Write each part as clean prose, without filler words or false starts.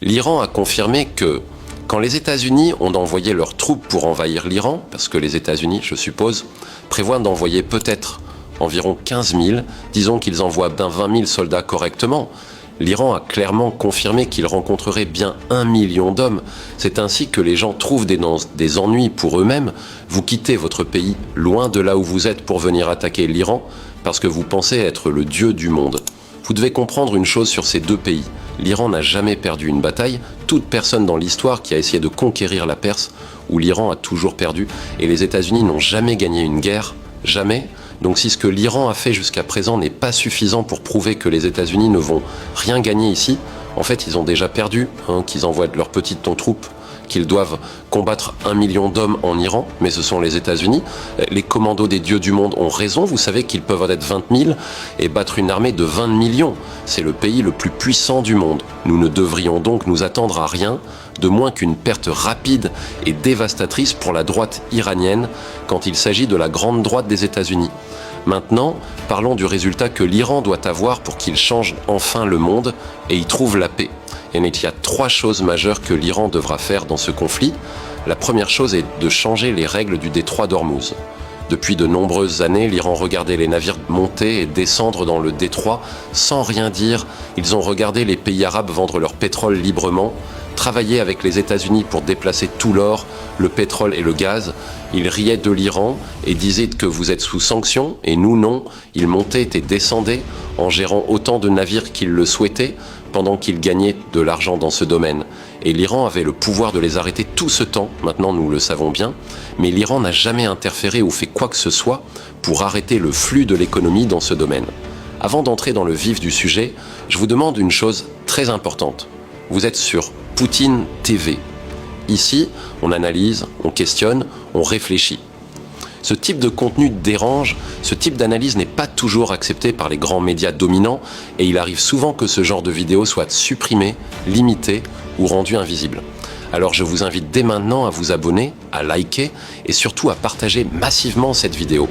L'Iran a confirmé que quand les États-Unis ont envoyé leurs troupes pour envahir l'Iran, parce que les États-Unis, je suppose, prévoient d'envoyer peut-être environ 15 000, disons qu'ils envoient 20 000 soldats correctement, l'Iran a clairement confirmé qu'il rencontrerait bien 1 million d'hommes. C'est ainsi que les gens trouvent des ennuis pour eux-mêmes. Vous quittez votre pays loin de là où vous êtes pour venir attaquer l'Iran parce que vous pensez être le dieu du monde. Vous devez comprendre une chose sur ces deux pays. L'Iran n'a jamais perdu une bataille. Toute personne dans l'histoire qui a essayé de conquérir la Perse, où l'Iran a toujours perdu, et les États-Unis n'ont jamais gagné une guerre, jamais. Donc si ce que l'Iran a fait jusqu'à présent n'est pas suffisant pour prouver que les États-Unis ne vont rien gagner ici, en fait ils ont déjà perdu, qu'ils envoient leurs petites troupes, qu'ils doivent combattre 1 million d'hommes en Iran, mais ce sont les États-Unis. Les commandos des dieux du monde ont raison, vous savez qu'ils peuvent être 20 000 et battre une armée de 20 millions. C'est le pays le plus puissant du monde. Nous ne devrions donc nous attendre à rien de moins qu'une perte rapide et dévastatrice pour la droite iranienne quand il s'agit de la grande droite des États-Unis. Maintenant, parlons du résultat que l'Iran doit avoir pour qu'il change enfin le monde et y trouve la paix. Et il y a 3 choses majeures que l'Iran devra faire dans ce conflit. La première chose est de changer les règles du détroit d'Ormuz. Depuis de nombreuses années, l'Iran regardait les navires monter et descendre dans le détroit sans rien dire. Ils ont regardé les pays arabes vendre leur pétrole librement, travailler avec les États-Unis pour déplacer tout l'or, le pétrole et le gaz. Ils riaient de l'Iran et disaient que vous êtes sous sanctions, et nous non. Ils montaient et descendaient en gérant autant de navires qu'ils le souhaitaient, pendant qu'ils gagnaient de l'argent dans ce domaine. Et l'Iran avait le pouvoir de les arrêter tout ce temps, maintenant nous le savons bien, mais l'Iran n'a jamais interféré ou fait quoi que ce soit pour arrêter le flux de l'économie dans ce domaine. Avant d'entrer dans le vif du sujet, je vous demande une chose très importante. Vous êtes sur Poutine TV. Ici, on analyse, on questionne, on réfléchit. Ce type de contenu dérange, ce type d'analyse n'est pas toujours accepté par les grands médias dominants et il arrive souvent que ce genre de vidéos soit supprimé, limité ou rendu invisible. Alors je vous invite dès maintenant à vous abonner, à liker et surtout à partager massivement cette vidéo.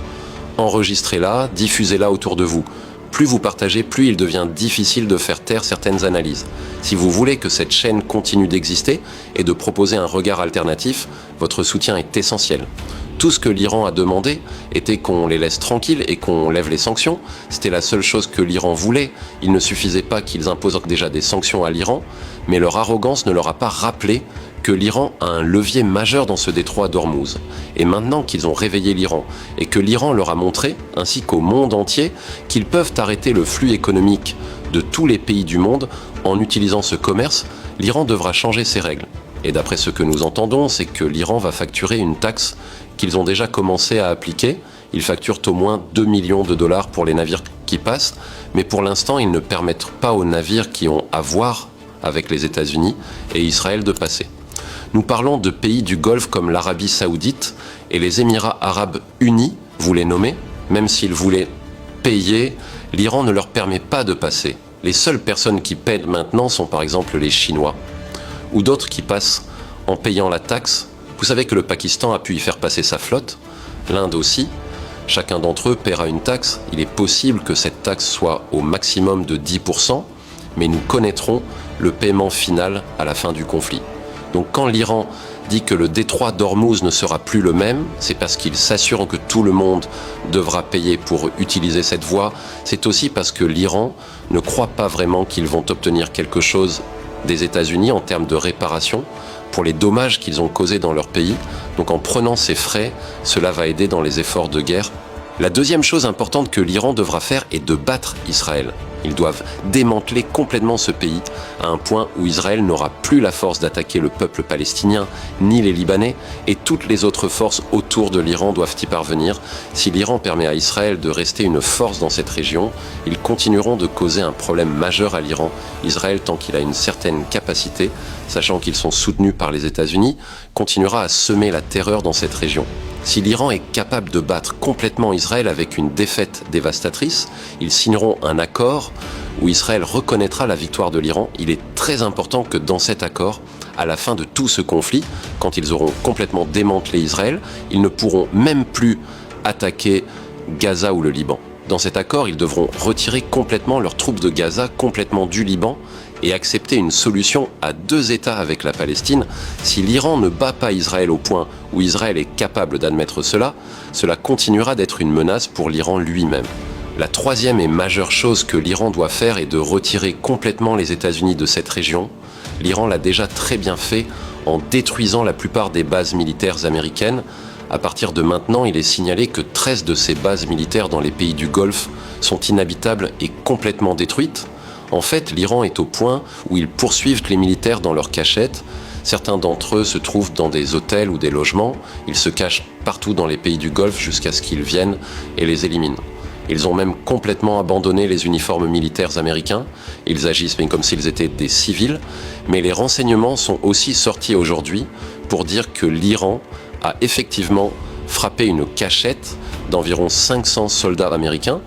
Enregistrez-la, diffusez-la autour de vous. Plus vous partagez, plus il devient difficile de faire taire certaines analyses. Si vous voulez que cette chaîne continue d'exister et de proposer un regard alternatif, votre soutien est essentiel. Tout ce que l'Iran a demandé était qu'on les laisse tranquilles et qu'on lève les sanctions. C'était la seule chose que l'Iran voulait. Il ne suffisait pas qu'ils imposent déjà des sanctions à l'Iran, mais leur arrogance ne leur a pas rappelé que l'Iran a un levier majeur dans ce détroit d'Ormuz. Et maintenant qu'ils ont réveillé l'Iran et que l'Iran leur a montré, ainsi qu'au monde entier, qu'ils peuvent arrêter le flux économique de tous les pays du monde en utilisant ce commerce, l'Iran devra changer ses règles. Et d'après ce que nous entendons, c'est que l'Iran va facturer une taxe qu'ils ont déjà commencé à appliquer. Ils facturent au moins 2 millions de dollars pour les navires qui passent, mais pour l'instant, ils ne permettent pas aux navires qui ont à voir avec les États-Unis et Israël de passer. Nous parlons de pays du Golfe comme l'Arabie Saoudite et les Émirats Arabes Unis, vous les nommez, même s'ils voulaient payer, l'Iran ne leur permet pas de passer. Les seules personnes qui paient maintenant sont par exemple les Chinois, ou d'autres qui passent en payant la taxe. Vous savez que le Pakistan a pu y faire passer sa flotte, l'Inde aussi. Chacun d'entre eux paiera une taxe. Il est possible que cette taxe soit au maximum de 10%, mais nous connaîtrons le paiement final à la fin du conflit. Donc quand l'Iran dit que le détroit d'Ormuz ne sera plus le même, c'est parce qu'il s'assure que tout le monde devra payer pour utiliser cette voie. C'est aussi parce que l'Iran ne croit pas vraiment qu'ils vont obtenir quelque chose des États-Unis en termes de réparation pour les dommages qu'ils ont causés dans leur pays. Donc en prenant ces frais, cela va aider dans les efforts de guerre. La deuxième chose importante que l'Iran devra faire est de battre Israël. Ils doivent démanteler complètement ce pays à un point où Israël n'aura plus la force d'attaquer le peuple palestinien ni les Libanais, et toutes les autres forces autour de l'Iran doivent y parvenir. Si l'Iran permet à Israël de rester une force dans cette région, ils continueront de causer un problème majeur à l'Iran. Israël, tant qu'il a une certaine capacité, sachant qu'ils sont soutenus par les États-Unis, continuera à semer la terreur dans cette région. Si l'Iran est capable de battre complètement Israël avec une défaite dévastatrice, ils signeront un accord où Israël reconnaîtra la victoire de l'Iran. Il est très important que dans cet accord, à la fin de tout ce conflit, quand ils auront complètement démantelé Israël, ils ne pourront même plus attaquer Gaza ou le Liban. Dans cet accord, ils devront retirer complètement leurs troupes de Gaza, complètement du Liban, et accepter une solution à 2 États avec la Palestine, si l'Iran ne bat pas Israël au point où Israël est capable d'admettre cela, cela continuera d'être une menace pour l'Iran lui-même. La troisième et majeure chose que l'Iran doit faire est de retirer complètement les États-Unis de cette région. L'Iran l'a déjà très bien fait en détruisant la plupart des bases militaires américaines. À partir de maintenant, il est signalé que 13 de ces bases militaires dans les pays du Golfe sont inhabitables et complètement détruites. En fait, l'Iran est au point où ils poursuivent les militaires dans leurs cachettes. Certains d'entre eux se trouvent dans des hôtels ou des logements. Ils se cachent partout dans les pays du Golfe jusqu'à ce qu'ils viennent et les éliminent. Ils ont même complètement abandonné les uniformes militaires américains. Ils agissent comme s'ils étaient des civils. Mais les renseignements sont aussi sortis aujourd'hui pour dire que l'Iran a effectivement frappé une cachette d'environ 500 soldats américains.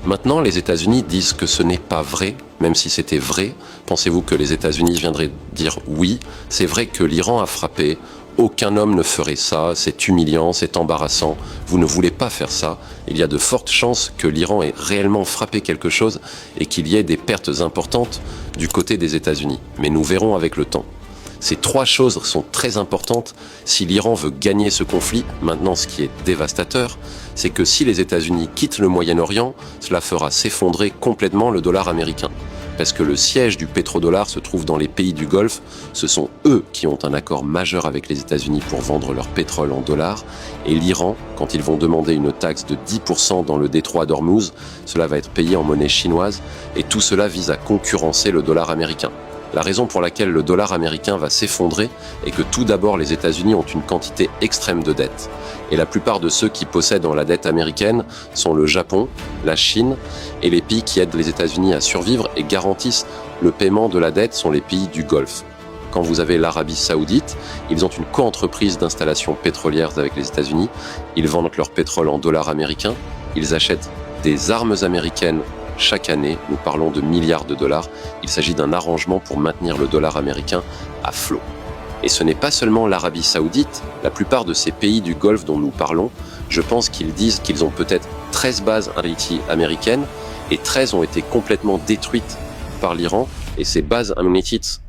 Maintenant, les États-Unis disent que ce n'est pas vrai, même si c'était vrai. Pensez-vous que les États-Unis viendraient dire oui? C'est vrai que l'Iran a frappé. Aucun homme ne ferait ça, c'est humiliant, c'est embarrassant. Vous ne voulez pas faire ça. Il y a de fortes chances que l'Iran ait réellement frappé quelque chose et qu'il y ait des pertes importantes du côté des États-Unis. Mais nous verrons avec le temps. Ces 3 choses sont très importantes si l'Iran veut gagner ce conflit. Maintenant, ce qui est dévastateur, c'est que si les États-Unis quittent le Moyen-Orient, cela fera s'effondrer complètement le dollar américain. Parce que le siège du pétrodollar se trouve dans les pays du Golfe. Ce sont eux qui ont un accord majeur avec les États-Unis pour vendre leur pétrole en dollars. Et l'Iran, quand ils vont demander une taxe de 10% dans le détroit d'Ormuz, cela va être payé en monnaie chinoise. Et tout cela vise à concurrencer le dollar américain. La raison pour laquelle le dollar américain va s'effondrer est que tout d'abord les États-Unis ont une quantité extrême de dettes. Et la plupart de ceux qui possèdent la dette américaine sont le Japon, la Chine et les pays qui aident les États-Unis à survivre et garantissent le paiement de la dette sont les pays du Golfe. Quand vous avez l'Arabie Saoudite, ils ont une co-entreprise d'installation pétrolière avec les États-Unis. Ils vendent leur pétrole en dollars américains. Ils achètent des armes américaines chaque année. Nous parlons de milliards de dollars. Il s'agit d'un arrangement pour maintenir le dollar américain à flot. Et ce n'est pas seulement l'Arabie Saoudite. La plupart de ces pays du Golfe dont nous parlons, je pense qu'ils disent qu'ils ont peut-être 13 bases américaines et 13 ont été complètement détruites par l'Iran. Et ces bases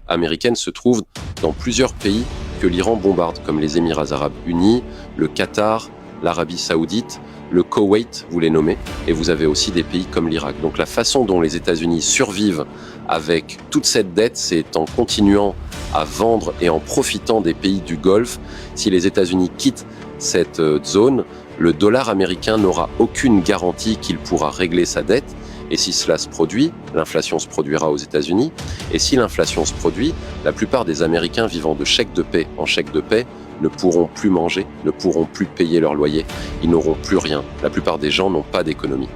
américaines se trouvent dans plusieurs pays que l'Iran bombarde, comme les Émirats arabes unis, le Qatar, l'Arabie Saoudite, le Koweït, vous les nommez, et vous avez aussi des pays comme l'Irak. Donc la façon dont les États-Unis survivent avec toute cette dette, c'est en continuant à vendre et en profitant des pays du Golfe. Si les États-Unis quittent cette zone, le dollar américain n'aura aucune garantie qu'il pourra régler sa dette. Et si cela se produit, l'inflation se produira aux États-Unis. Et si l'inflation se produit, la plupart des Américains vivant de chèque de paie en chèque de paie ne pourront plus manger, ne pourront plus payer leur loyer, ils n'auront plus rien. La plupart des gens n'ont pas d'économie.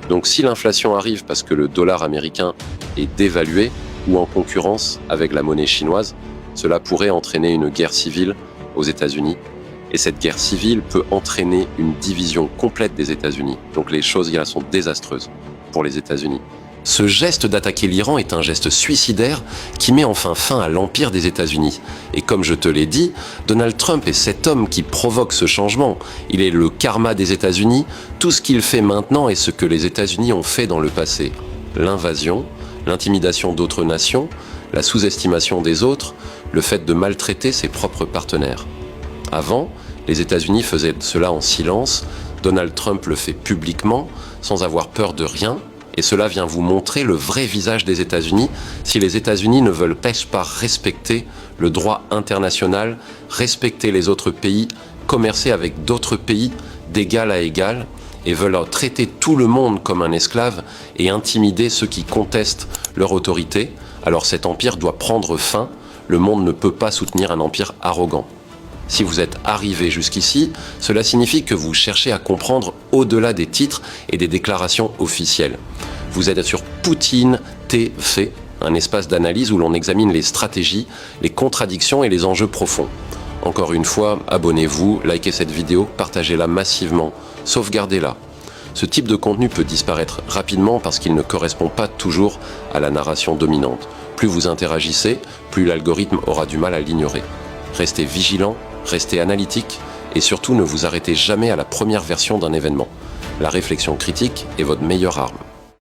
Donc si l'inflation arrive parce que le dollar américain est dévalué ou en concurrence avec la monnaie chinoise, cela pourrait entraîner une guerre civile aux États-Unis. Et cette guerre civile peut entraîner une division complète des États-Unis. Donc les choses là sont désastreuses pour les États-Unis. Ce geste d'attaquer l'Iran est un geste suicidaire qui met enfin fin à l'empire des États-Unis. Et comme je te l'ai dit, Donald Trump est cet homme qui provoque ce changement. Il est le karma des États-Unis. Tout ce qu'il fait maintenant est ce que les États-Unis ont fait dans le passé. L'invasion, l'intimidation d'autres nations, la sous-estimation des autres, le fait de maltraiter ses propres partenaires. Avant, les États-Unis faisaient cela en silence. Donald Trump le fait publiquement, sans avoir peur de rien. Et cela vient vous montrer le vrai visage des États-Unis si les États-Unis ne veulent pas respecter le droit international, respecter les autres pays, commercer avec d'autres pays d'égal à égal et veulent traiter tout le monde comme un esclave et intimider ceux qui contestent leur autorité. Alors cet empire doit prendre fin. Le monde ne peut pas soutenir un empire arrogant. Si vous êtes arrivé jusqu'ici, cela signifie que vous cherchez à comprendre au-delà des titres et des déclarations officielles. Vous êtes sur Poutine TV, un espace d'analyse où l'on examine les stratégies, les contradictions et les enjeux profonds. Encore une fois, abonnez-vous, likez cette vidéo, partagez-la massivement, sauvegardez-la. Ce type de contenu peut disparaître rapidement parce qu'il ne correspond pas toujours à la narration dominante. Plus vous interagissez, plus l'algorithme aura du mal à l'ignorer. Restez vigilant, restez analytique et surtout ne vous arrêtez jamais à la première version d'un événement. La réflexion critique est votre meilleure arme.